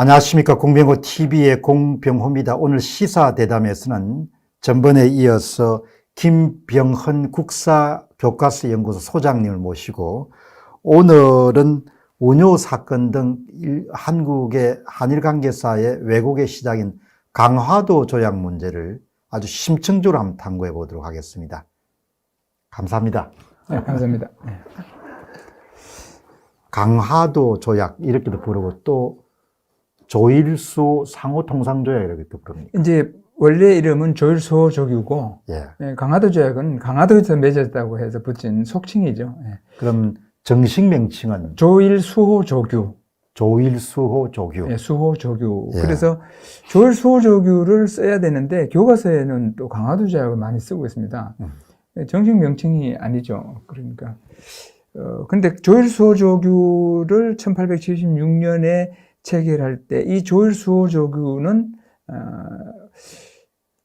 안녕하십니까. 공병호 TV의 공병호입니다. 오늘 시사대담에서는 전번에 이어서 김병헌 국사교과서연구소 소장님을 모시고 오늘은 운요 사건 등 한국의 한일관계사의 왜곡의 시작인 강화도 조약 문제를 아주 심층적으로 한번 탐구해 보도록 하겠습니다. 감사합니다. 네, 감사합니다. 네. 강화도 조약 이렇게도 부르고 또 조일수 상호통상조약 이렇게도 부릅니다. 이제 원래 이름은 조일수호조규고 예. 강화도 조약은 강화도에서 맺었다고 해서 붙인 속칭이죠. 예. 그럼 정식 명칭은 조일수호조규. 조일수호조규. 예, 수호조규. 예. 그래서 조일수호조규를 써야 되는데 교과서에는 또 강화도 조약을 많이 쓰고 있습니다. 정식 명칭이 아니죠. 그러니까 근데 조일수호조규를 1876년에 체결할 때 이 조일수호조규는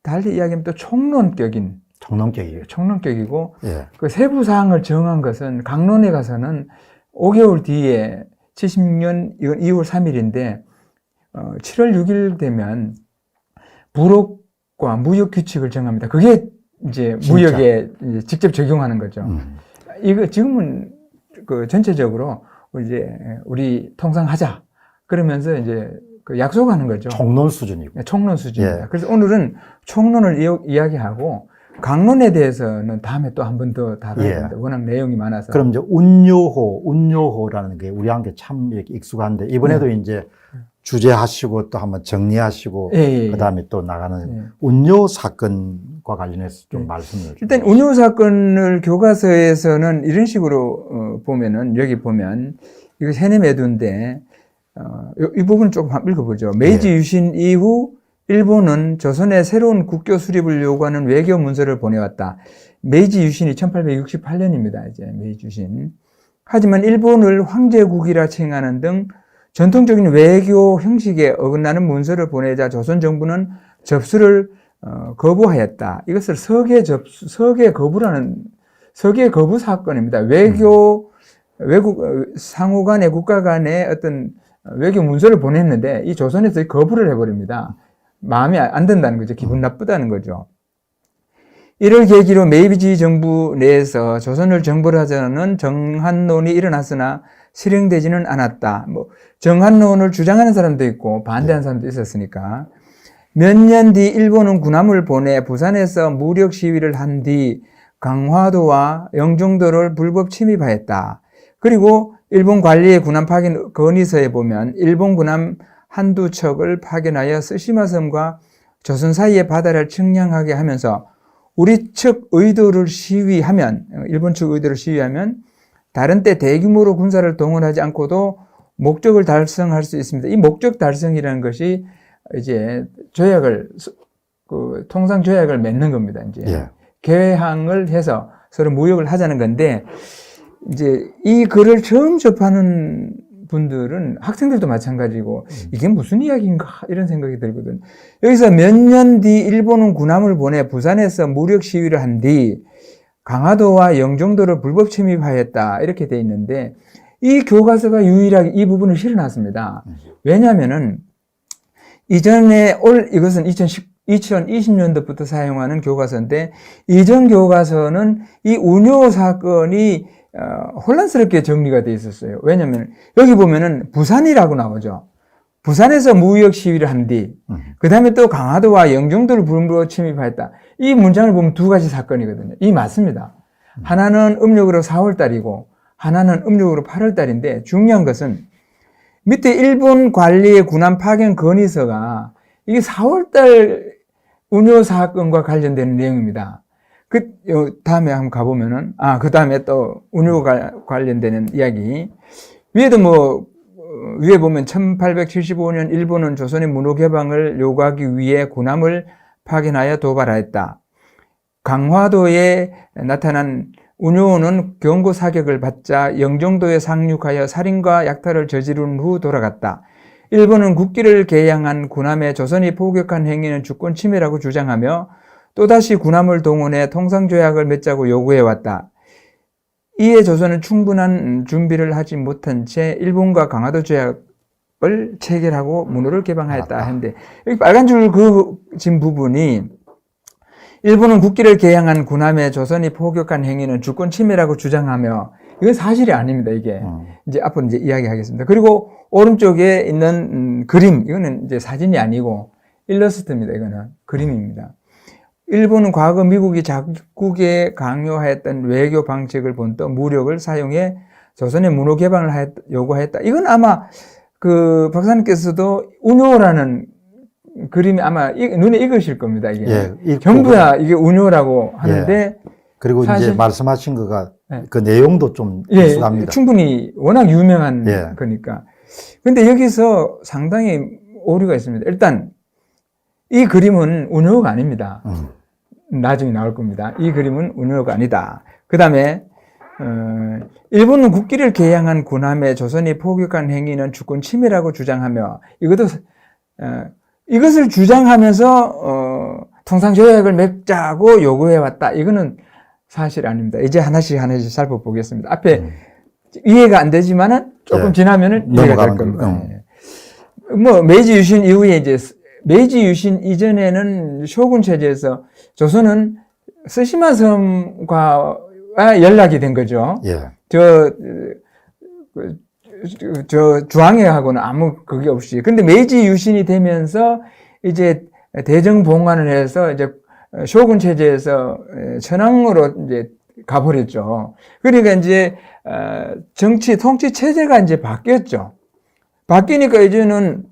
달리 이야기하면 또 총론격인 총론격이고 예. 그 세부 사항을 정한 것은 강론에 가서는 5개월 뒤에 76년 2월 3일인데 7월 6일 되면 부록과 무역 규칙을 정합니다. 그게 이제 진짜? 무역에 이제 직접 적용하는 거죠. 이거 지금은 그 전체적으로 이제 우리 통상하자 그러면서 이제 그 약속하는 거죠. 총론 수준이고. 네, 총론 수준입니다. 예. 그래서 오늘은 총론을 이야기하고 강론에 대해서는 다음에 또 한 번 더 다뤄야 예. 됩니다. 워낙 내용이 많아서. 그럼 이제 운요호라는 게 우리한테 참 이렇게 익숙한데 이번에도 이제 주제하시고 또 한번 정리하시고 예. 그다음에 또 나가는 예. 운요 사건과 관련해서 좀 예. 말씀을 일단 운요 사건을 교과서에서는 이런 식으로 보면은 여기 보면 이거 세뇌매두인데 이 부분 조금 한번 읽어보죠. 메이지 유신 이후 일본은 조선에 새로운 국교 수립을 요구하는 외교 문서를 보내왔다. 메이지 유신이 1868년입니다. 이제 메이지 유신. 하지만 일본을 황제국이라 칭하는 등 전통적인 외교 형식에 어긋나는 문서를 보내자 조선 정부는 접수를 거부하였다. 이것을 서계 거부 사건입니다. 외국 상호 간의 국가 간의 어떤 외교 문서를 보냈는데 이 조선에서 거부를 해버립니다. 마음이 안 든다는 거죠. 기분 나쁘다는 거죠. 이를 계기로 메이지 정부 내에서 조선을 정벌하자는 정한론이 일어났으나 실행되지는 않았다. 뭐 정한론을 주장하는 사람도 있고 반대하는 사람도 있었으니까 몇 년 뒤 일본은 군함을 보내 부산에서 무력 시위를 한 뒤 강화도와 영종도를 불법 침입하였다. 그리고 일본 관리의 군함 파견 건의서에 보면 일본 군함 한두 척을 파견하여 쓰시마섬과 조선 사이의 바다를 측량하게 하면서 우리 측 의도를 시위하면, 일본 측 의도를 시위하면 다른 때 대규모로 군사를 동원하지 않고도 목적을 달성할 수 있습니다. 이 목적 달성이라는 것이 이제 통상 조약을 맺는 겁니다. 이제 예. 개항을 해서 서로 무역을 하자는 건데 이제 이 글을 처음 접하는 분들은 학생들도 마찬가지고 이게 무슨 이야기인가 이런 생각이 들거든. 여기서 몇 년 뒤 일본은 군함을 보내 부산에서 무력 시위를 한 뒤 강화도와 영종도를 불법 침입하였다 이렇게 돼 있는데 이 교과서가 유일하게 이 부분을 실어놨습니다. 왜냐하면은 이전에 이것은 2020년도부터 사용하는 교과서인데 이전 교과서는 이 운요 사건이 혼란스럽게 정리가 돼 있었어요. 왜냐하면 여기 보면은 부산이라고 나오죠. 부산에서 무역 시위를 한 뒤, 그 다음에 또 강화도와 영종도를 불법 침입하였다. 이 문장을 보면 두 가지 사건이거든요. 이 맞습니다. 하나는 음력으로 4월 달이고 하나는 음력으로 8월 달인데 중요한 것은 밑에 일본 관리의 군함 파견 건의서가 이게 4월 달 운요 사건과 관련되는 내용입니다. 다음에 한번 가보면은, 그 다음에 또 운유가 관련되는 이야기. 위에 보면 1875년 일본은 조선의 문호 개방을 요구하기 위해 군함을 파견하여 도발하였다. 강화도에 나타난 운요는 경고 사격을 받자 영종도에 상륙하여 살인과 약탈을 저지른 후 돌아갔다. 일본은 국기를 개양한 군함에 조선이 포격한 행위는 주권 침해라고 주장하며 또다시 군함을 동원해 통상조약을 맺자고 요구해왔다. 이에 조선은 충분한 준비를 하지 못한 채 일본과 강화도 조약을 체결하고 문호를 개방하였다 했는데 여기 빨간 줄 그진 부분이 일본은 국기를 개양한 군함의 조선이 포격한 행위는 주권 침해라고 주장하며 이건 사실이 아닙니다. 이게 이제 앞으로 이제 이야기하겠습니다. 그리고 오른쪽에 있는 그림 이거는 이제 사진이 아니고 일러스트입니다. 이거는 그림입니다. 일본은 과거 미국이 자국에 강요하였던 외교 방식을 본떠 무력을 사용해 조선의 문호 개방을 요구하였다. 이건 아마 그 박사님께서도 운요라는 그림이 아마 눈에 익으실 겁니다. 이게 예, 전부 다 이게 운요라고 하는데 예. 그리고 사실, 이제 말씀하신 거가 예. 그 내용도 좀 예, 익숙합니다. 충분히 워낙 유명한 예. 거니까. 근데 여기서 상당히 오류가 있습니다. 일단 이 그림은 운요가 아닙니다. 나중에 나올 겁니다. 이 그림은 운요가 아니다. 그 다음에 일본은 국기를 개양한 군함에 조선이 포격한 행위는 주권 침해라고 주장하며 이것을 주장하면서 통상조약을 맺자고 요구해왔다. 이거는 사실 아닙니다. 이제 하나씩 살펴보겠습니다. 앞에 이해가 안 되지만은 조금 네. 지나면은 이해가 될 겁니다. 뭐 메이지 유신 이후에 이제 메이지 유신 이전에는 쇼군 체제에서 조선은 스시마 섬과 연락이 된 거죠. 예. 저 주황해하고는 아무 그게 없이. 근데 메이지 유신이 되면서 이제 대정 봉환을 해서 이제 쇼군 체제에서 천황으로 이제 가버렸죠. 그러니까 이제 정치 통치 체제가 이제 바뀌었죠. 바뀌니까 이제는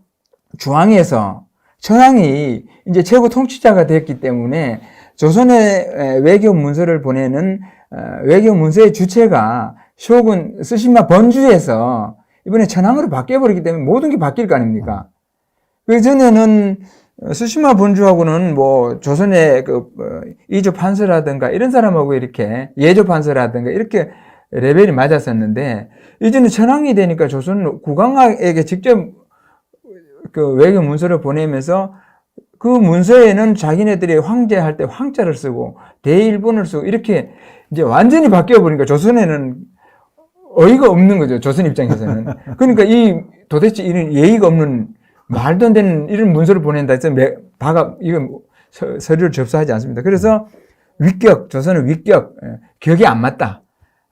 중앙에서 천황이 이제 최고 통치자가 됐기 때문에 조선의 외교 문서를 보내는 외교 문서의 주체가 쇼군 스시마 번주에서 이번에 천황으로 바뀌어버리기 때문에 모든 게 바뀔 거 아닙니까? 그 전에는 스시마 번주하고는 뭐 조선의 그 이조 판서라든가 이런 사람하고 이렇게 예조 판서라든가 이렇게 레벨이 맞았었는데 이제는 천황이 되니까 조선 국왕에게 직접 그 외교 문서를 보내면서 그 문서에는 자기네들이 황제할 때 황자를 쓰고 대일본을 쓰고 이렇게 이제 완전히 바뀌어버리니까 조선에는 어이가 없는 거죠. 조선 입장에서는. 그러니까 도대체 이런 예의가 없는 말도 안 되는 이런 문서를 보낸다 해서 이건 서류를 접수하지 않습니다. 그래서 조선은 격이 안 맞다.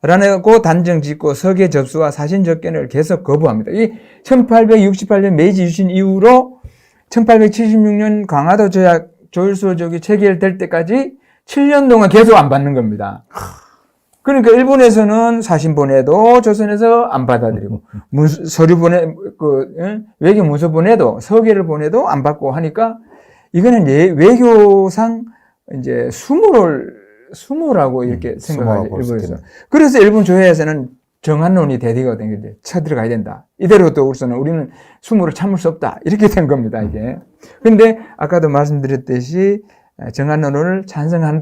라고 단정 짓고 서계 접수와 사신 접견을 계속 거부합니다. 이 1868년 메이지 유신 이후로 1876년 강화도 조약 조율소족이 체결될 때까지 7년 동안 계속 안 받는 겁니다. 그러니까 일본에서는 사신 보내도 조선에서 안 받아들이고 서류 외교 문서 보내도 서계를 보내도 안 받고 하니까 이거는 외교상 이제 수모라고 이렇게 생각하죠. 일본에서. 그래서 일본 조회에서는 정한론이 대디가 된 게 쳐들어가야 된다. 이대로 또 우리는 수모를 참을 수 없다. 이렇게 된 겁니다, 이게. 근데 아까도 말씀드렸듯이 정한론을 찬성한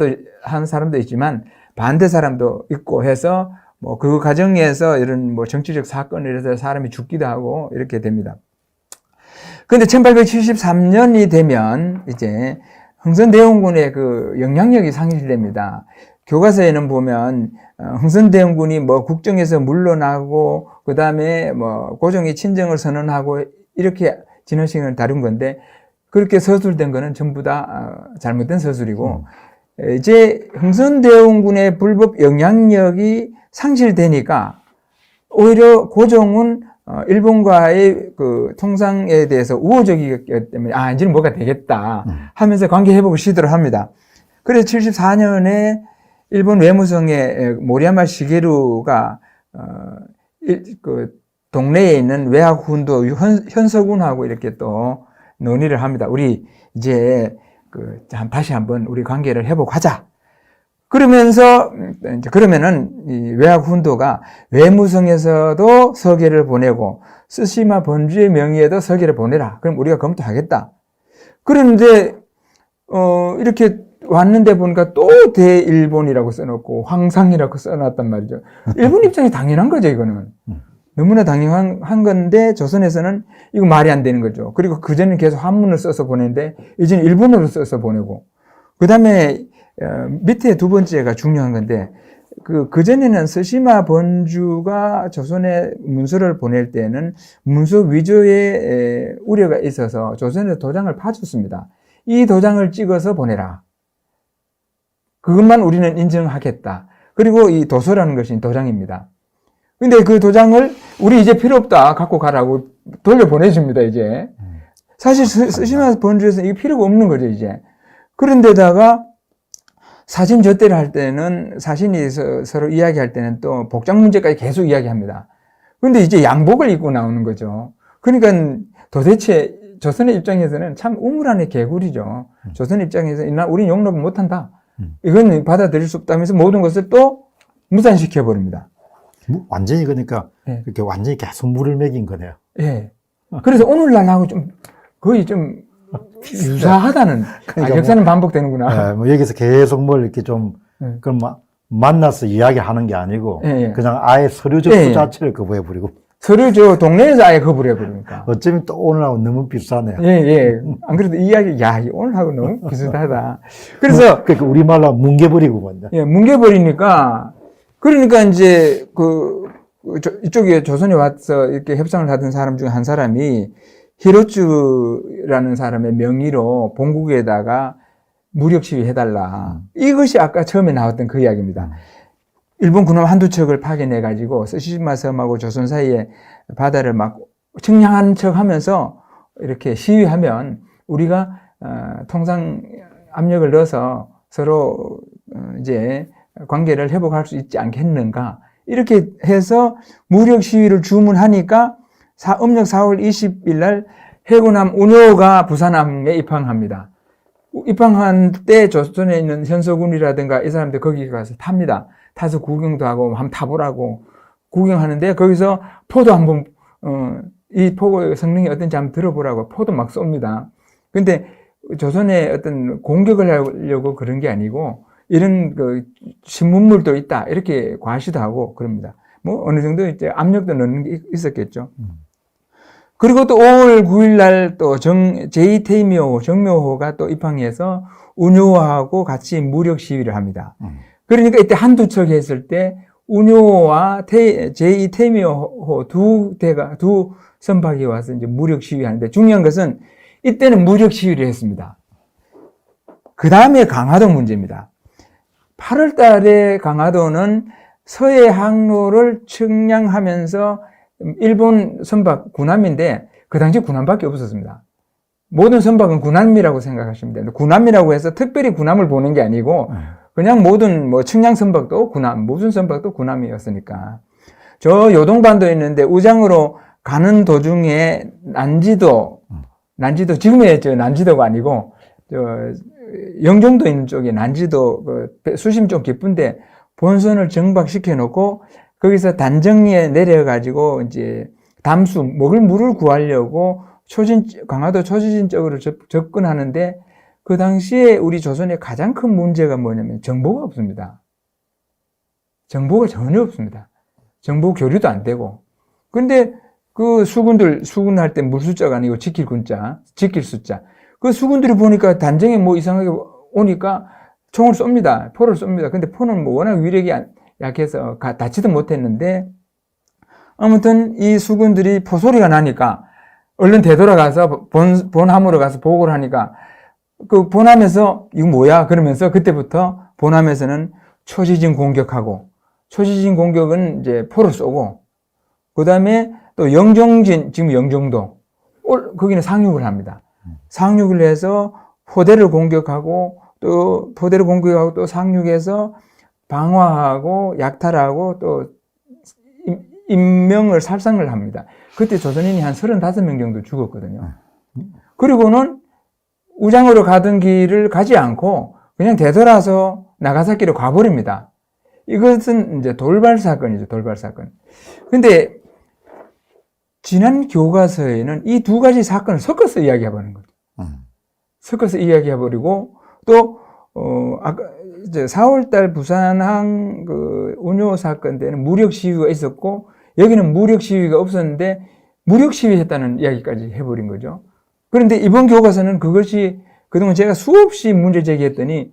사람도 있지만 반대 사람도 있고 해서 뭐 그 과정에서 이런 뭐 정치적 사건을 해서 사람이 죽기도 하고 이렇게 됩니다. 근데 1873년이 되면 이제 흥선대원군의 그 영향력이 상실됩니다. 교과서에는 보면 흥선대원군이 뭐 국정에서 물러나고 그 다음에 뭐 고종이 친정을 선언하고 이렇게 진원식을 다룬 건데 그렇게 서술된 거는 전부 다 잘못된 서술이고 이제 흥선대원군의 불법 영향력이 상실되니까 오히려 고종은 일본과의 그 통상에 대해서 우호적이기 때문에 이제는 뭐가 되겠다 하면서 관계 회복을 시도를 합니다. 그래서 74년에 일본 외무성의 모리야마 시게루가 그 동네에 있는 외학 훈도 현석운하고 이렇게 또 논의를 합니다. 우리 이제 다시 한번 우리 관계를 회복하자. 그러면은 이 외학 훈도가 외무성에서도 서계를 보내고 스시마 번주의 명의에도 서계를 보내라. 그럼 우리가 검토하겠다. 그런데 이렇게 왔는데 보니까 또 대일본이라고 써놓고 황상이라고 써놨단 말이죠. 일본 입장이 당연한 거죠, 이거는. 너무나 당연한 건데 조선에서는 이거 말이 안 되는 거죠. 그리고 그전에는 계속 한문을 써서 보내는데 이제는 일본어로 써서 보내고 그 다음에 밑에 두 번째가 중요한 건데 그전에는 스시마 번주가 조선에 문서를 보낼 때는 문서 위조의 우려가 있어서 조선에 도장을 파줬습니다. 이 도장을 찍어서 보내라. 그것만 우리는 인정하겠다. 그리고 이 도서라는 것이 도장입니다. 근데 그 도장을 우리 이제 필요 없다. 갖고 가라고 돌려보내줍니다, 이제. 사실 스시마 번주에서는 이게 필요가 없는 거죠, 이제. 그런데다가 사신 접대를 할 때는 사신이 서로 이야기할 때는 또 복장 문제까지 계속 이야기합니다. 그런데 이제 양복을 입고 나오는 거죠. 그러니까 도대체 조선의 입장에서는 참 우물 안의 개구리죠. 조선 입장에서 우린 용납을 못한다. 이건 받아들일 수 없다면서 모든 것을 또 무산시켜 버립니다. 완전히 그러니까 네. 이렇게 완전히 계속 물을 먹인 거네요. 예. 그래서 오늘날하고 좀 거의 좀 유사하다는. 그러니까 역사는 반복되는구나. 뭐 여기서 계속 뭘 이렇게 좀 그럼 만나서 이야기하는 게 아니고 예. 그냥 아예 서류 접수 예. 자체를 거부해버리고 서류 동네에서 아예 거부를 해버리니까. 어쩌면 또 오늘하고 너무 비싸네요. 예. 안 그래도 이야기, 오늘하고 너무 비슷하다. 그래서, 그러니까 우리말로 뭉개버리고 먼저. 예, 뭉개버리니까, 그러니까 이제, 이쪽에 조선에 와서 이렇게 협상을 하던 사람 중에 한 사람이 히로츠라는 사람의 명의로 본국에다가 무력 시위해달라. 이것이 아까 처음에 나왔던 그 이야기입니다. 일본 군함 한두 척을 파견해가지고 스시마 섬하고 조선 사이에 바다를 막 측량한 척 하면서 이렇게 시위하면 우리가 통상 압력을 넣어서 서로 이제 관계를 회복할 수 있지 않겠는가. 이렇게 해서 무력 시위를 주문하니까 음력 4월 20일 날 해군함 운요가 부산함에 입항합니다. 입항한 때 조선에 있는 현서군이라든가 이 사람들 거기 가서 탑니다. 타서 구경도 하고 한번 타보라고 구경하는데 거기서 포도 한번 이 포의 성능이 어떤지 한번 들어보라고 포도 막 쏩니다. 근데 조선에 어떤 공격을 하려고 그런 게 아니고 이런 그 신문물도 있다 이렇게 과시도 하고 그럽니다. 뭐 어느 정도 이제 압력도 넣는 게 있었겠죠. 그리고 또 5월 9일 날 또 제2태미호 정묘호가 또 입항해서 운요하고 같이 무력 시위를 합니다. 그러니까 이때 한두 척 했을 때 운요와 제2태미호 두 선박이 와서 이제 무력 시위하는데 중요한 것은 이때는 무력 시위를 했습니다. 그 다음에 강화도 문제입니다. 8월 달에 강화도는 서해 항로를 측량하면서 일본 선박 군함인데 그 당시 군함밖에 없었습니다. 모든 선박은 군함이라고 생각하시면 됩니다. 군함이라고 해서 특별히 군함을 보는 게 아니고 그냥 모든 뭐 측량 선박도 군함, 무슨 선박도 군함이었으니까. 저 요동반도에 있는데 우장으로 가는 도중에 난지도 지금의 저 난지도가 아니고 저 영종도 있는 쪽에 난지도 그 수심 좀 깊은데 본선을 정박시켜 놓고 거기서 단정리에 내려가지고 이제 담수, 먹을 물을 구하려고 강화도 초지진 쪽으로 접근하는데 그 당시에 우리 조선의 가장 큰 문제가 뭐냐면 정보가 없습니다. 정보가 전혀 없습니다. 정보 교류도 안 되고. 근데 그 수군할 때 물숫자가 아니고 지킬 숫자. 그 수군들이 보니까 단정에 뭐 이상하게 오니까 총을 쏩니다. 포를 쏩니다. 근데 포는 뭐 워낙 위력이 약해서 닿지도 못했는데 아무튼 이 수군들이 포소리가 나니까 얼른 되돌아가서 본함으로 가서 보고를 하니까 그 본함에서 이거 뭐야? 그러면서 그때부터 본함에서는 초지진 공격하고 초지진 공격은 이제 포를 쏘고 그 다음에 또 영종진 지금 영종도 거기는 상륙을 합니다. 상륙을 해서 포대를 공격하고 또 상륙해서 방화하고 약탈하고 또 인명을 살상을 합니다. 그때 조선인이 한 35명 정도 죽었거든요. 그리고는 우장으로 가던 길을 가지 않고 그냥 되돌아서 나가사키로 가버립니다. 이것은 이제 돌발 사건이죠, 돌발 사건. 근데 지난 교과서에는 이 두 가지 사건을 섞어서 이야기해보는 거죠. 섞어서 이야기해버리고 또 아까 이제 4월달 부산항 그 운요 사건 때는 무력 시위가 있었고 여기는 무력 시위가 없었는데 무력 시위했다는 이야기까지 해버린 거죠. 그런데 이번 교과서는 그것이 그동안 제가 수없이 문제 제기했더니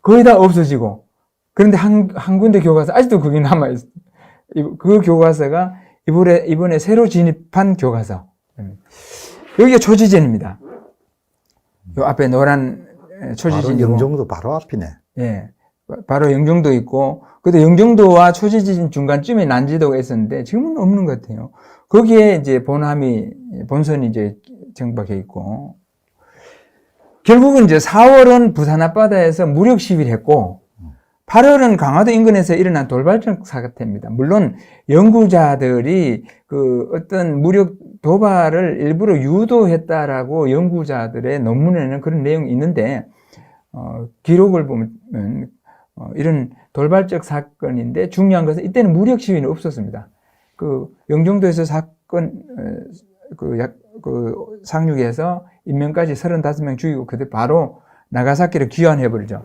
거의 다 없어지고 그런데 한 군데 교과서, 아직도 그게 남아있어요. 그 교과서가 이번에 새로 진입한 교과서. 여기가 초지전입니다. 요 앞에 노란 바로 초지전이고. 영종도 바로 앞이네. 예. 바로 영종도 있고, 그때 영종도와 초지진 중간쯤에 난지도가 있었는데, 지금은 없는 것 같아요. 거기에 이제 본선이 이제 정박해 있고, 결국은 이제 4월은 부산 앞바다에서 무력 시위를 했고, 8월은 강화도 인근에서 일어난 돌발적 사태입니다. 물론 연구자들이 그 어떤 무력 도발을 일부러 유도했다라고 연구자들의 논문에는 그런 내용이 있는데, 기록을 보면 이런 돌발적 사건인데 중요한 것은 이때는 무력 시위는 없었습니다. 그 영종도에서 사건 상륙해서 인명까지 35명 죽이고 그때 바로 나가사키를 귀환해버리죠.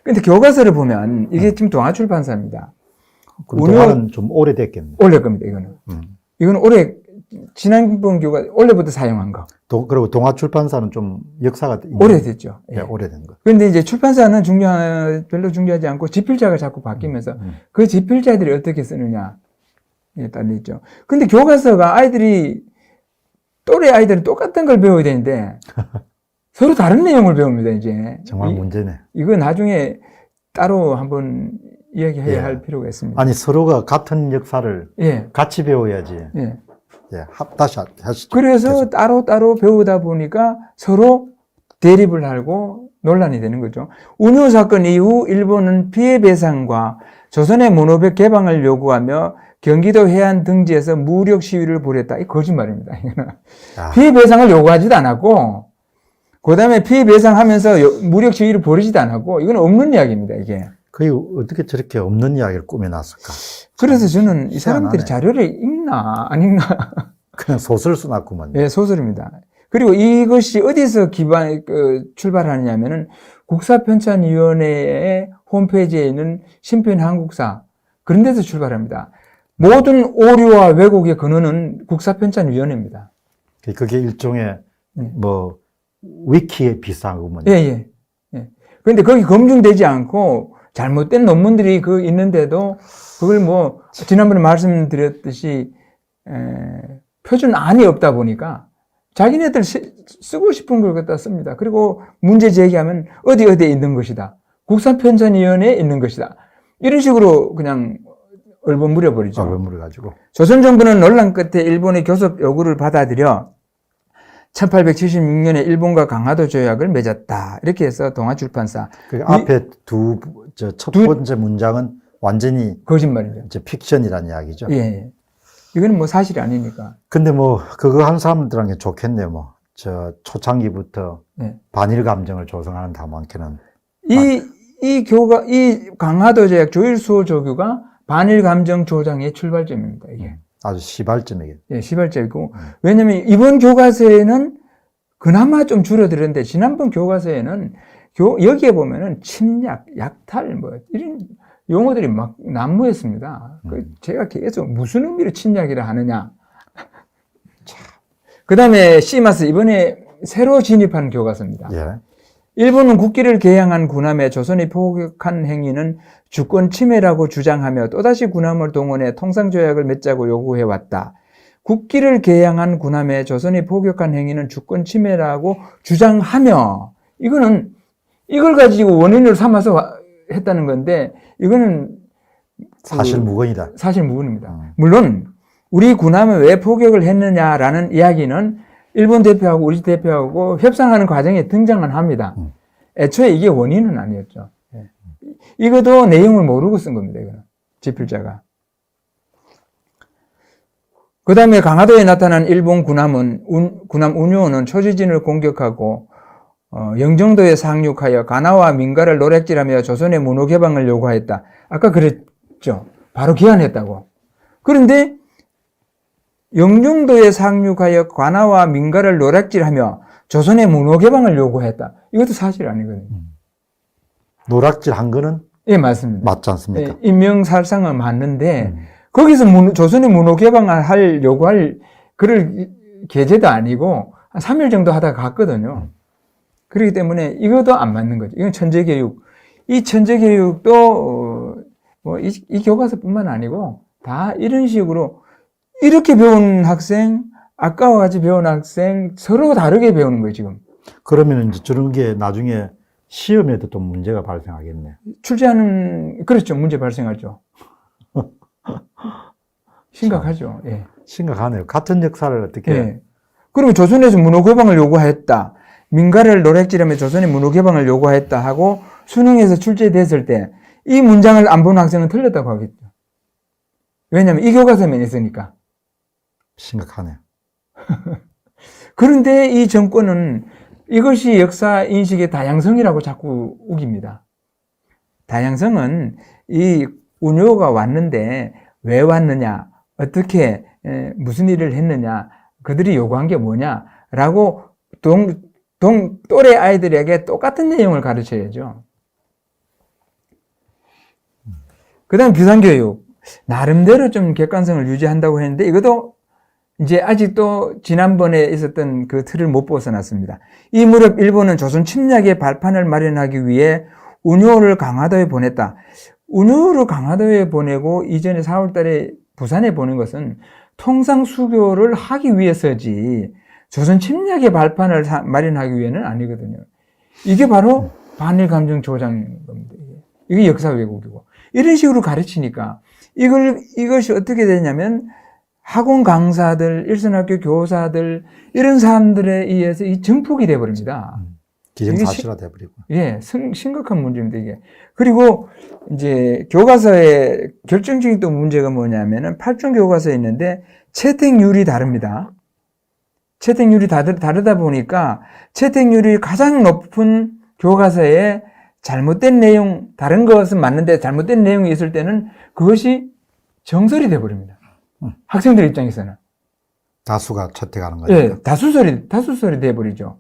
근데 교과서를 보면 이게 지금 동아출판사입니다. 그동안은 좀 오래됐겠네. 올해 겁니다, 이거는. 이거는 올해, 지난번 올해부터 사용한 거. 그리고 동아출판사는 좀 역사가 오래됐죠. 예, 오래된 거. 그런데 이제 출판사는 별로 중요하지 않고 집필자가 자꾸 바뀌면서 그 집필자들이 어떻게 쓰느냐에 달려있죠. 근데 교과서가 또래 아이들이 똑같은 걸 배워야 되는데 서로 다른 내용을 배웁니다, 이제. 정말 문제네. 이거 나중에 따로 한번 이야기해야 할 필요가 있습니다. 아니, 서로가 같은 역사를 같이 배워야지. 다시 하시죠. 그래서 계속. 따로 배우다 보니까 서로 대립을 하고 논란이 되는 거죠. 운요 사건 이후 일본은 피해 배상과 조선의 문호백 개방을 요구하며 경기도 해안 등지에서 무력 시위를 벌였다. 이 거짓말입니다. 피해 배상을 요구하지도 않았고, 그 다음에 피해 배상하면서 무력 시위를 벌이지도 않았고, 이건 없는 이야기입니다, 이게. 그게 어떻게 저렇게 없는 이야기를 꾸며놨을까? 그래서 저는 이 사람들이 희한하네. 자료를 읽나, 안 읽나. 그냥 소설 써놨구만. 예, 소설입니다. 그리고 이것이 어디서 출발하느냐면은 국사편찬위원회의 홈페이지에 있는 신편 한국사, 그런 데서 출발합니다. 모든 오류와 왜곡의 근원은 국사편찬위원회입니다. 그게 일종의 위키에 비슷하구먼요. 예. 그런데 거기 검증되지 않고 잘못된 논문들이 있는데도 그걸 지난번에 말씀드렸듯이 표준안이 없다 보니까 자기네들 쓰고 싶은 걸 갖다 씁니다. 그리고 문제 제기하면 어디에 있는 것이다. 국사편찬위원회에 있는 것이다. 이런 식으로 그냥 얼버무려버리죠. 얼버무려가지고. 조선 정부는 논란 끝에 일본의 교섭 요구를 받아들여 1876년에 일본과 강화도 조약을 맺었다. 이렇게 해서 동아출판사. 앞에 첫 번째 문장은 완전히 거짓말이죠. 이제 픽션이라는 이야기죠. 예. 이거는 사실이 아니니까. 근데 그거 한 사람들한테 좋겠네요. 초창기부터 반일 감정을 조성하는 다만께는. 이 강화도 조약 조일수호 조교가 반일 감정 조장의 출발점입니다, 이게. 아주 시발점이겠죠. 예, 시발점이고. 왜냐면 이번 교과서에는 그나마 좀 줄어들었는데, 지난번 교과서에는 여기에 보면은 침략, 약탈, 이런 용어들이 막 난무했습니다. 제가 계속 무슨 의미로 침략이라 하느냐. 그 다음에 시마스, 이번에 새로 진입한 교과서입니다. 예. 일본은 국기를 개양한 군함에 조선이 포격한 행위는 주권 침해라고 주장하며 또다시 군함을 동원해 통상조약을 맺자고 요구해왔다. 국기를 개양한 군함에 조선이 포격한 행위는 주권 침해라고 주장하며, 이걸 가지고 원인을 삼아서 했다는 건데, 이거는 사실무근이다. 사실무근입니다. 물론 우리 군함은 왜 포격을 했느냐라는 이야기는 일본 대표하고 우리 대표하고 협상하는 과정에 등장은 합니다. 애초에 이게 원인은 아니었죠. 이것도 내용을 모르고 쓴 겁니다. 이거는 집필자가. 그 다음에 강화도에 나타난 일본 군함 운요는 초지진을 공격하고 영종도에 상륙하여 가나와 민가를 노략질하며 조선의 문호 개방을 요구하였다. 아까 그랬죠. 바로 기한했다고. 그런데 영종도에 상륙하여 관아와 민가를 노략질하며 조선의 문호 개방을 요구했다. 이것도 사실 아니거든요. 노략질 한 거는? 예, 맞습니다. 맞지 않습니까? 예, 인명살상은 맞는데 거기서 조선의 문호 개방을 요구할 그럴 계제도 아니고 한 3일 정도 하다가 갔거든요. 그렇기 때문에 이것도 안 맞는 거죠. 이건 천재교육. 이 천재교육도 뭐 이 교과서뿐만 아니고 다 이런 식으로 이렇게 배운 학생, 아까와 같이 배운 학생 서로 다르게 배우는 거예요, 지금. 그러면 이제 저런 게 나중에 시험에도 또 문제가 발생하겠네. 출제하는, 그렇죠. 문제 발생하죠. 심각하죠. 예. 심각하네요. 같은 역사를 어떻게. 예. 그리고 조선에서 문호 개방을 요구했다. 민가를 노략질하며 조선의 문호 개방을 요구했다 하고 수능에서 출제됐을 때 이 문장을 안 본 학생은 틀렸다고 하겠죠. 왜냐하면 이 교과서에만 있으니까. 심각하네요. 그런데 이 정권은 이것이 역사 인식의 다양성이라고 자꾸 우깁니다. 다양성은 이 운요가 왔는데 왜 왔느냐, 어떻게 무슨 일을 했느냐, 그들이 요구한 게 뭐냐라고 또래 아이들에게 똑같은 내용을 가르쳐야죠. 그 다음 비상교육. 나름대로 좀 객관성을 유지한다고 했는데 이것도 이제 아직도 지난번에 있었던 그 틀을 못 벗어났습니다. 이 무렵 일본은 조선 침략의 발판을 마련하기 위해 운요를 강화도에 보냈다. 운요를 강화도에 보내고 이전에 4월 달에 부산에 보낸 것은 통상 수교를 하기 위해서지 조선 침략의 발판을 마련하기 위해는 아니거든요. 이게 바로 반일 감정 조장인 겁니다. 이게 역사 왜곡이고. 이런 식으로 가르치니까 이것이 어떻게 되냐면 학원 강사들, 일선학교 교사들 이런 사람들에 의해서 이 증폭이 돼버립니다. 기정사실화 돼버리고. 예, 심각한 문제입니다, 이게. 그리고 이제 교과서에 결정적인 또 문제가 뭐냐면은 8종 교과서에 있는데 채택률이 다릅니다. 채택률이 다르다 보니까 채택률이 가장 높은 교과서에 잘못된 내용, 다른 것은 맞는데 잘못된 내용이 있을 때는 그것이 정설이 돼버립니다. 학생들 입장에서는. 다수가 채택하는 거니까. 예, 다수설이 돼버리죠.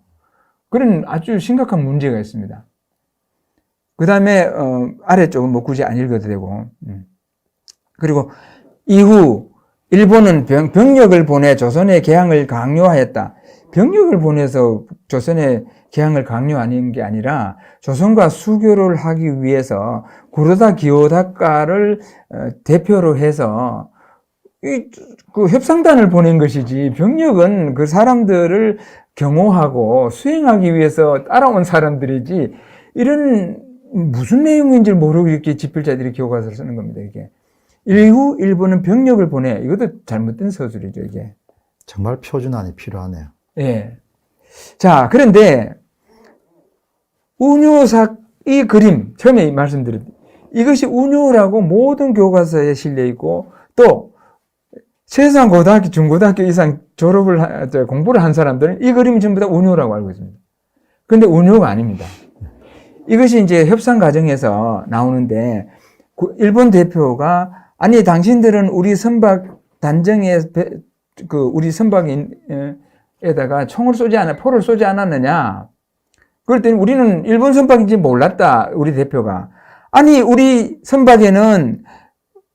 그런 아주 심각한 문제가 있습니다. 그 다음에, 아래쪽은 뭐 굳이 안 읽어도 되고. 그리고 이후 일본은 병력을 보내 조선의 개항을 강요하였다. 병력을 보내서 조선의 개항을 강요하는 게 아니라 조선과 수교를 하기 위해서 구로다 기요다카를 대표로 해서 그 협상단을 보낸 것이지 병력은 그 사람들을 경호하고 수행하기 위해서 따라온 사람들이지 이런 무슨 내용인지 모르고 이렇게 집필자들이 교과서를 쓰는 겁니다. 이게 이후 일본은 병력을 보내. 이것도 잘못된 서술이죠. 이게 정말 표준안이 필요하네요. 예. 자, 그런데 운요사 이 그림 처음에 말씀드린 이것이 운요라고 모든 교과서에 실려 있고 또 최소한 고등학교, 중고등학교 이상 공부를 한 사람들은 이 그림이 전부 다 운요라고 알고 있습니다. 그런데 운요가 아닙니다. 이것이 이제 협상 과정에서 나오는데 일본 대표가 아니 당신들은 우리 선박 단정에 우리 선박에다가 포를 쏘지 않았느냐? 그랬더니 우리는 일본 선박인지 몰랐다. 우리 대표가 아니 우리 선박에는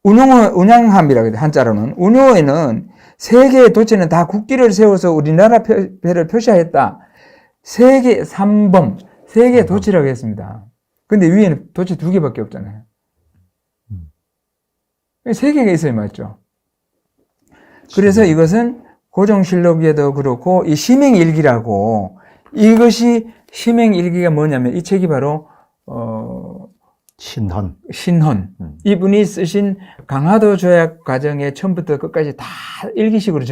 운양함이라고 해요. 한자로는 운요에는 세 개의 도체는 다 국기를 세워서 우리나라 배를 표시하였다. 3범, 3개의 도체라고 했습니다. 근데 위에는 도체 2개밖에 없잖아요. 3개가 있어야 맞죠. 그래서 이것은 고종실록에도 그렇고 이 시맹일기라고 이것이 시맹일기가 뭐냐면 이 책이 바로 신헌. 이분이 쓰신 강화도 조약 과정에 처음부터 끝까지 다 일기식으로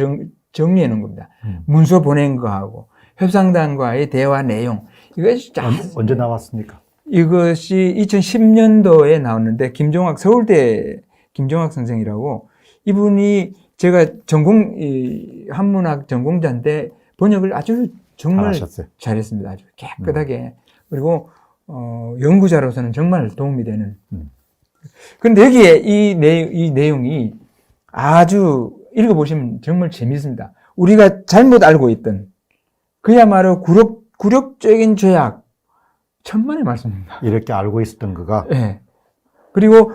정리해 놓은 겁니다. 문서 보낸 거하고 협상단과의 대화 내용. 이것이 언제 나왔습니까? 이것이 2010년도에 나왔는데 서울대 김종학 선생이라고 이분이 제가 한문학 전공자인데 번역을 아주 정말 잘하셨어요. 잘했습니다. 아주 깨끗하게. 그리고 연구자로서는 정말 도움이 되는. 그런데 여기에 이 내용이 아주 읽어보시면 정말 재밌습니다. 우리가 잘못 알고 있던 그야말로 굴욕적인 죄악 천만의 말씀입니다. 이렇게 알고 있었던 거가. 네. 그리고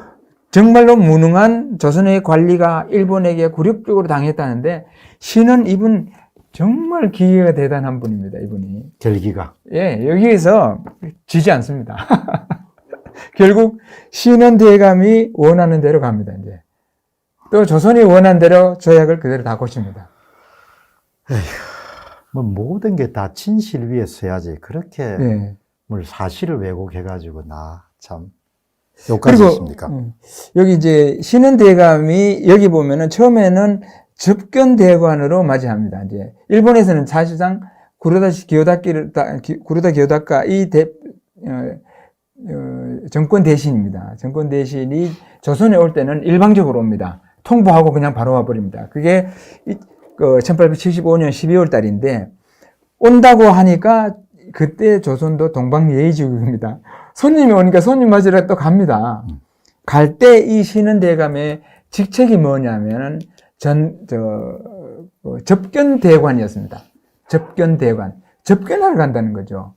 정말로 무능한 조선의 관리가 일본에게 굴욕적으로 당했다는데 신은 이분 정말 기계가 대단한 분입니다. 이분이. 결기가. 예, 여기에서 지지 않습니다. 결국 신원대감이 원하는 대로 갑니다, 이제. 또 조선이 원하는 대로 조약을 그대로 다 고칩니다. 뭐 모든 게 다 진실 위에 서야지. 그렇게 예. 뭘 사실을 왜곡해가지고 나 참 욕까지 했습니까? 여기 이제 신원대감이 여기 보면은 처음에는 접견대관으로 맞이합니다. 이제 일본에서는 사실상 구로다 기요다카 이 정권 대신입니다. 정권 대신이 조선에 올 때는 일방적으로 옵니다. 통보하고 그냥 바로 와버립니다. 그게 1875년 12월 달인데 온다고 하니까 그때 조선도 동방예의지국입니다. 손님이 오니까 손님 맞으러 또 갑니다. 갈 때 이 신원대감의 직책이 뭐냐면은 접견대관이었습니다. 접견대관. 접견하러 간다는 거죠.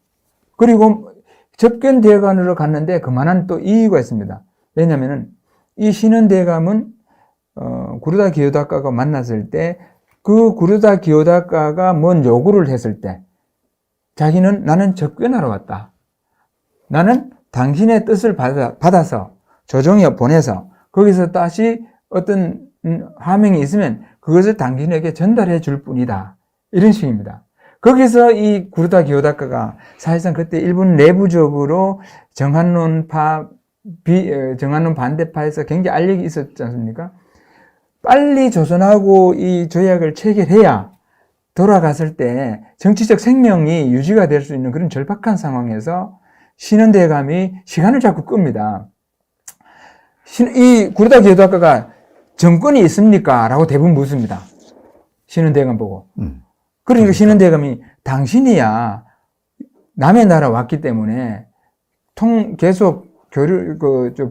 그리고 접견대관으로 갔는데 그만한 또 이유가 있습니다. 왜냐면은 이 신원대감은 구르다 기요다카가 만났을 때 그 구르다 기요다카가 뭔 요구를 했을 때 자기는 나는 접견하러 왔다. 나는 당신의 뜻을 받아서 조정에 보내서 거기서 다시 어떤 하명이 있으면 그것을 당신에게 전달해 줄 뿐이다. 이런 식입니다. 거기서 이 구르다 기요다카가 사실상 그때 일본 내부적으로 정한론 반대파에서 굉장히 알력이 있었지 않습니까? 빨리 조선하고 이 조약을 체결해야 돌아갔을 때 정치적 생명이 유지가 될 수 있는 그런 절박한 상황에서 신원대감이 시간을 자꾸 끕니다. 이 구르다 기요다카가 정권이 있습니까? 라고 대부분 묻습니다. 신원대감 보고. 그러니까 신원대감이 당신이야 남의 나라 왔기 때문에 계속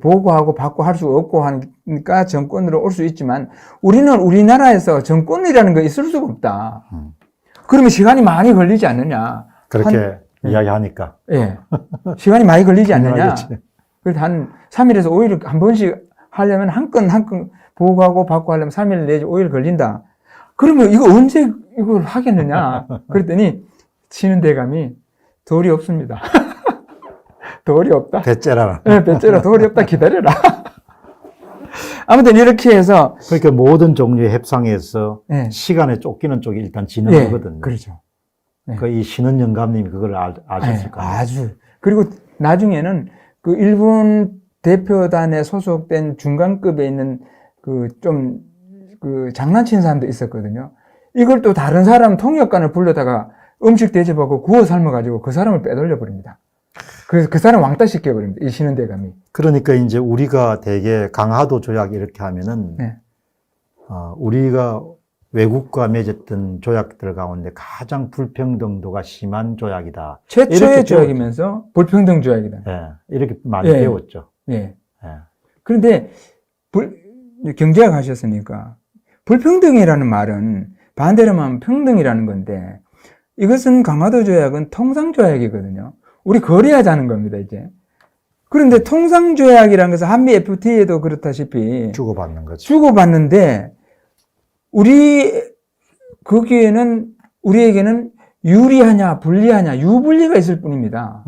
보고하고 받고 할 수 없고 하니까 정권으로 올 수 있지만 우리는 우리나라에서 정권이라는 거 있을 수가 없다. 그러면 시간이 많이 걸리지 않느냐. 그렇게 이야기하니까. 예. 시간이 많이 걸리지 않느냐. 그래서 한 3일에서 5일 한 번씩 하려면 한 건 보고하고 받고 하려면 3일 내지 5일 걸린다. 그러면 이거 언제 이걸 하겠느냐. 그랬더니 신원대감이 돌이 없습니다. 돌이 없다. 배째라라. 네, 배째라 돌이 없다. 기다려라. 아무튼 이렇게 해서 그러니까 모든 종류의 협상에서 네. 시간에 쫓기는 쪽이 일단 지는 거거든요. 그렇죠. 네. 그 이 신원 영감님이 그걸 아셨을 네, 거예요. 아주. 그리고 나중에는 그 일본 대표단에 소속된 중간급에 있는 그 장난치는 사람도 있었거든요. 이걸 또 다른 사람 통역관을 불러다가 음식 대접하고 구워 삶아가지고 그 사람을 빼돌려 버립니다. 그래서 그 사람 왕따 시켜버립니다. 이 신원대감이. 그러니까 이제 우리가 되게 강화도 조약 이렇게 하면은, 네. 우리가 외국과 맺었던 조약들 가운데 가장 불평등도가 심한 조약이다. 최초의 조약이면서 불평등 조약이다. 예, 이렇게 많이 예. 배웠죠. 예. 예. 그런데 경제학 하셨으니까 불평등이라는 말은 반대로 하면 평등이라는 건데 이것은 강화도 조약은 통상 조약이거든요. 우리 거래하자는 겁니다, 이제. 그런데 통상 조약이라는 것은 한미 FTA에도 그렇다시피 주고받는 거죠. 주고받는데 거기에는 우리에게는 유리하냐 불리하냐 유불리가 있을 뿐입니다.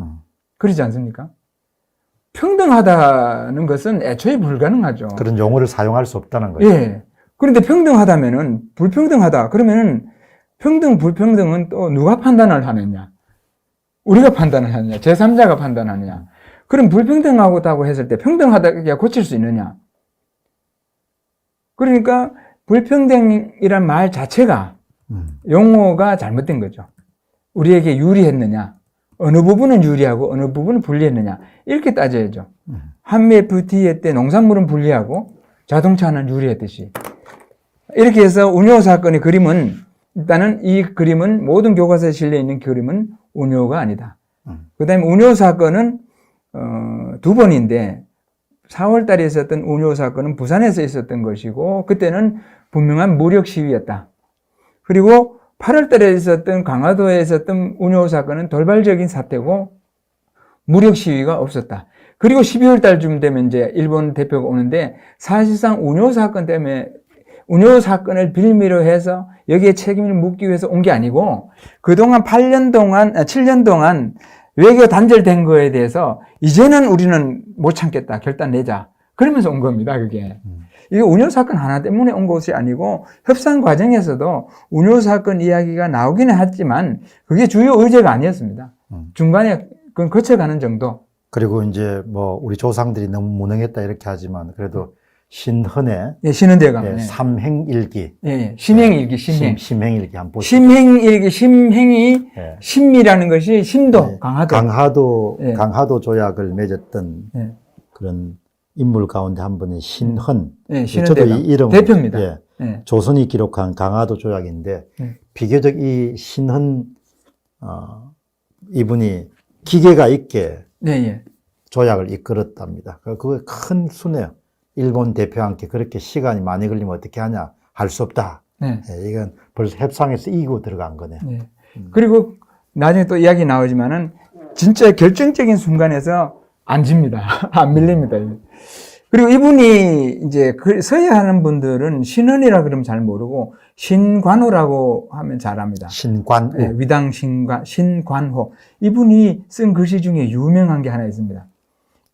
그렇지 않습니까? 평등하다는 것은 애초에 불가능하죠. 그런 용어를 사용할 수 없다는 거죠. 예. 그런데 평등하다면은 불평등하다. 그러면은 불평등은 또 누가 판단을 하느냐? 우리가 판단을 하느냐? 제3자가 판단하느냐? 그럼 불평등하다고 했을 때 평등하다가 고칠 수 있느냐? 그러니까 불평등이란 말 자체가 용어가 잘못된 거죠. 우리에게 유리했느냐? 어느 부분은 유리하고 어느 부분은 불리했느냐? 이렇게 따져야죠. 한미 FTA 때 농산물은 불리하고 자동차는 유리했듯이. 이렇게 해서 운요 사건의 그림은 일단은 이 그림은 모든 교과서에 실려 있는 그림은 운요가 아니다. 그 다음에 운요 사건은 두 번인데 4월 달에 있었던 운요 사건은 부산에서 있었던 것이고 그때는 분명한 무력 시위였다. 그리고 8월 달에 있었던 강화도에 있었던 운요 사건은 돌발적인 사태고 무력 시위가 없었다. 그리고 12월 달쯤 되면 이제 일본 대표가 오는데 사실상 운요 사건 때문에 운요 사건을 빌미로 해서 여기에 책임을 묻기 위해서 온 게 아니고 그동안 7년 동안 외교 단절된 거에 대해서 이제는 우리는 못 참겠다. 결단 내자. 그러면서 온 겁니다. 그게. 이게 운요 사건 하나 때문에 온 것이 아니고 협상 과정에서도 운요 사건 이야기가 나오기는 했지만 그게 주요 의제가 아니었습니다. 중간에 그건 거쳐가는 정도. 그리고 이제 뭐 우리 조상들이 너무 무능했다 이렇게 하지만 그래도 신헌의 예, 신은대가. 예. 삼행일기, 예, 예. 심행일기, 심행. 심행일기 한번 보시죠. 심행일기, 심행이 예. 심미라는 것이 심도, 예. 강하도. 예. 강하도 조약을 맺었던 예. 그런 인물 가운데 한 분이 신헌. 예, 저도 신은대가. 이 이름 대표입니다. 예, 예. 조선이 기록한 강하도 조약인데 예. 비교적 이 신헌 이분이 기계가 있게 예, 예. 조약을 이끌었답니다. 그게 큰 수네요. 일본 대표와 함께 그렇게 시간이 많이 걸리면 어떻게 하냐? 할 수 없다. 네. 예, 이건 벌써 협상에서 이기고 들어간 거네요. 네. 그리고 나중에 또 이야기 나오지만은 진짜 결정적인 순간에서 안 집니다. 안 밀립니다. 그리고 이분이 이제 서야 하는 분들은 신헌이라 그러면 잘 모르고 신관호라고 하면 잘 압니다. 신관우. 네, 위당 신관호. 이분이 쓴 글씨 중에 유명한 게 하나 있습니다.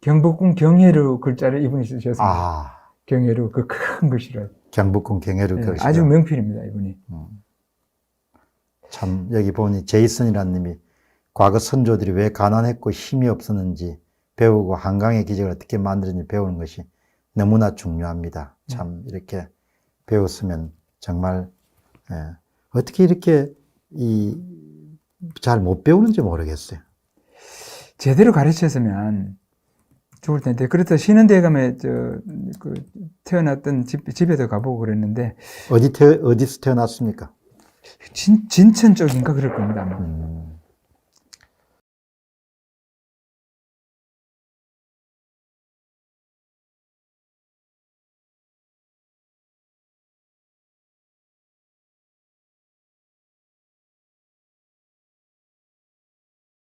경복궁 경혜루 글자를 이분이 쓰셨습니다. 아, 경혜루 그 큰 글씨를. 경북군 경혜루 네, 글씨. 아주 명필입니다, 이분이. 참 여기 보니 제이슨이라는 님이 과거 선조들이 왜 가난했고 힘이 없었는지 배우고 한강의 기적을 어떻게 만드는지 배우는 것이 너무나 중요합니다. 참 이렇게 배웠으면 정말 어떻게 이렇게 잘 못 배우는지 모르겠어요. 제대로 가르쳤으면 좋을 텐데. 그래서 신은대에 가면 태어났던 집에도 가보고 그랬는데 어디서 태어났습니까? 진천 쪽인가 그럴 겁니다. 아마.